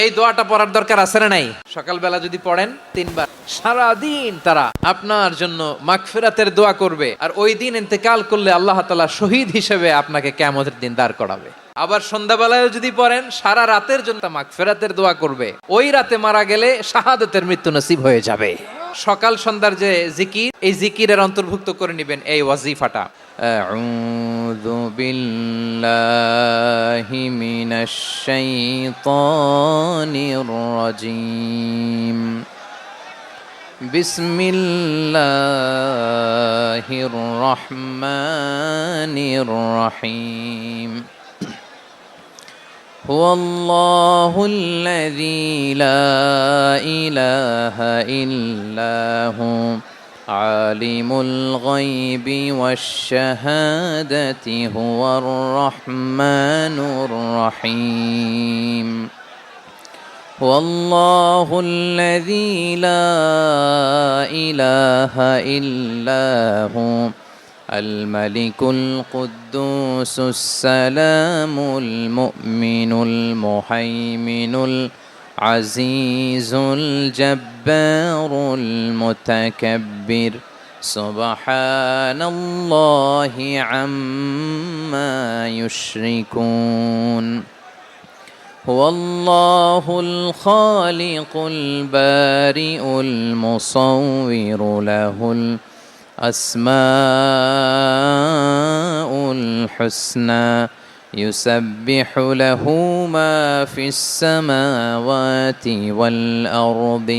এই দোয়াটা পড়ার দরকার আছে না নাই? সকালবেলা যদি পড়েন 3 বার, সারাদিন তারা আপনার জন্য মাগফিরাতের দোয়া করবে। আর ওই দিন ইন্তেকাল করলে আল্লাহ তাআলা শহীদ হিসেবে আপনাকে কিয়ামতের দিন দাঁড় করাবে। আবার সন্ধ্যাবেলায় যদি পড়েন, সারা রাতের জন্য মাগফিরাতের দোয়া করবে। ওই রাতে মারা গেলে শাহাদাতের মৃত্যু নসিব হয়ে যাবে। সকাল সন্ধ্যার যে জিকির, এই জিকিরের অন্তর্ভুক্ত করে নেবেন এই ওয়াজিফাটা। আউযু বিল্লাহি মিনাশ শাইতানির রাজীম। বিসমিল্লাহির রহমানির রহিম। হুয়াল্লাহু আল্লাযী লা ইলাহা ইল্লা হু আলিমুল গায়বি ওয়াশ শাহাদাতি হুয়ার রহমানুর রহিম। হুয়াল্লাহু আল্লাযী লা ইলাহা ইল্লা হু الملك القدوس السلام المؤمن المهيمن العزيز الجبار المتكبر سبحان الله عما يشركون. هو الله الخالق البارئ المصور له الأسماء الحسنى يسبح له ما في السماوات والأرض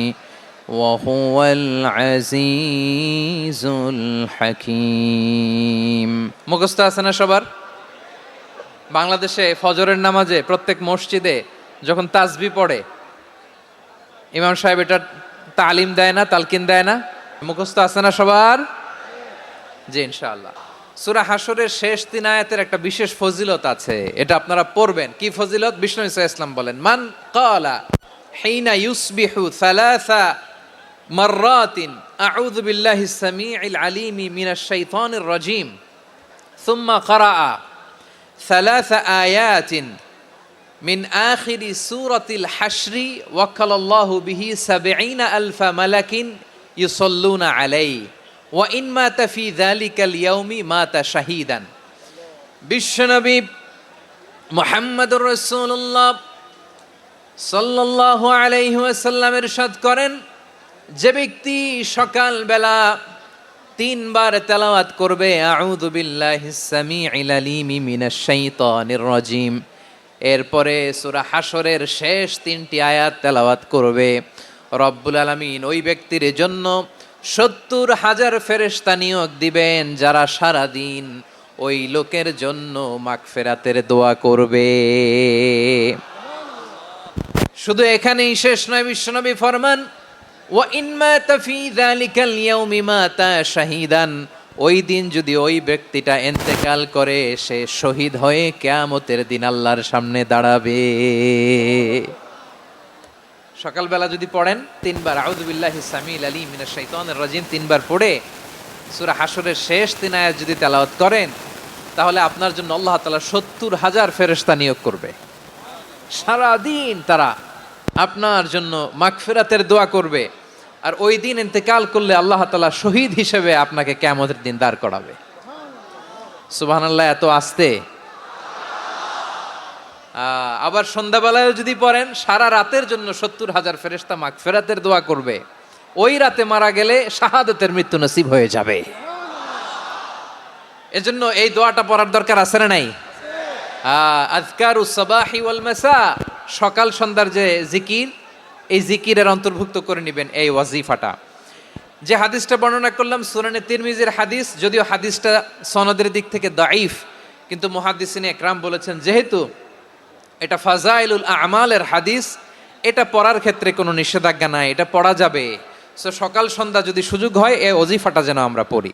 وهو العزيز الحكيم. মুখস্থ আছে না সবার? বাংলাদেশে ফজরের নামাজে প্রত্যেক মসজিদে যখন তাসবিহ পড়ে, ইমাম সাহেব এটা তালিম দেয় না, তালকিন দেয় না? মুখস্থ আছে না সবার? জি, ইনশাআল্লাহ। সূরা হাশরের শেষ 3 আয়াতের একটা বিশেষ ফজিলত আছে, এটা আপনারা পড়বেন। কি ফজিলত? বিষ্ণু ইসা ইসলাম বলেন, মান ক্বালা হিনা ইউসবিহু সালাসা মাররাতিন আউযু বিল্লাহিস সামিউল আলিম মিনাশ শাইতানির রাজীম সুম্মা ক্বারাআ সালাসা আয়াতিন মিন আখিরি সূরাতিল হাশরি ওয়াক্কালাল্লাহু বিহি ৭০,০০০ মালাকিন ইউসাল্লুনা আলাইহি ওয়া ইন মাতা ফি যালিকাল ইয়াউমি মাতা শাহীদান। বিশ্বনবী মুহাম্মদুর রাসূলুল্লাহ সাল্লাল্লাহু আলাইহি ওয়াসাল্লাম ইরশাদ করেন, যে ব্যক্তি সকালবেলা 3 বার তেলাওয়াত করবে আউযু বিল্লাহিস সামিউল আলিম মিনাশ শাইতানির রাজীম, এরপরে সূরা হাশরের শেষ 3টি আয়াত তেলাওয়াত করবে, রব্বুল আলামিন ওই ব্যক্তির জন্য ৭০,০০০ ফেরেশতা নিয়োগ দিবেন, যারা সারা দিন ওই লোকের জন্য মাগফিরাতের দোয়া করবে। শুধু এখানেই শেষ নয়, বিশ্বনবী ফরমান, ওয়া ইন মাতা ফি যালিকাল ইয়াউমি মাতা শাহীদান, ওই দিন যদি ওই ব্যক্তিটা ইন্তেকাল করে, সে শহীদ হয়ে কিয়ামতের দিন আল্লাহর সামনে দাঁড়াবে। সকালবেলা যদি পড়েন 3 বার আউযু বিল্লাহিস সামিউল আলিম মিনাশ শাইতানির রাজীম 3 বার পড়ে সূরা হাশরের শেষ 3 আয়াত যদি তেলাওয়াত করেন, তাহলে আপনার জন্য আল্লাহ তাআলা ৭০,০০০ ফেরেশতা নিয়োগ করবে। সারা দিন তারা আপনার জন্য মাগফিরাতের দোয়া করবে। আর ওই দিন ইন্তেকাল করলে আল্লাহ তাআলা শহীদ হিসেবে আপনাকে কিয়ামতের দিন দাঁড় করাবে। সুবহানাল্লাহ, এত আস্তে। আবার সন্ধ্যাবেলায় যদি পড়েন, সারা রাতের জন্য ৭০,০০০ ফেরেশতা মাগফিরাতের দোয়া করবে। ওই রাতে মারা গেলে শাহাদাতের মৃত্যু নসিব হয়ে যাবে। এজন্য এই দোয়াটা পড়ার দরকার আছে না নাই? আযকারুস সাবাহি ওয়াল মাসা, সকাল সন্ধ্যার যে জিকির, এই জিকিরের অন্তর্ভুক্ত করে নেবেন এই ওয়াজিফাটা। যে হাদিসটা বর্ণনা করলাম সুনানে তিরমিজির হাদিস, যদিও হাদিসটা সনদের দিক থেকে দাঈফ, কিন্তু মুহাদ্দিসিনে ইকরাম বলেছেন যেহেতু এটা ফাজাইলুল আমালের হাদিস, এটা পড়ার ক্ষেত্রে কোনো নিষেধাজ্ঞা নাই, এটা পড়া যাবে। সো সকাল সন্ধ্যা যদি সুযোগ হয় এই ওয়াজিফাটা যেন আমরা পড়ি।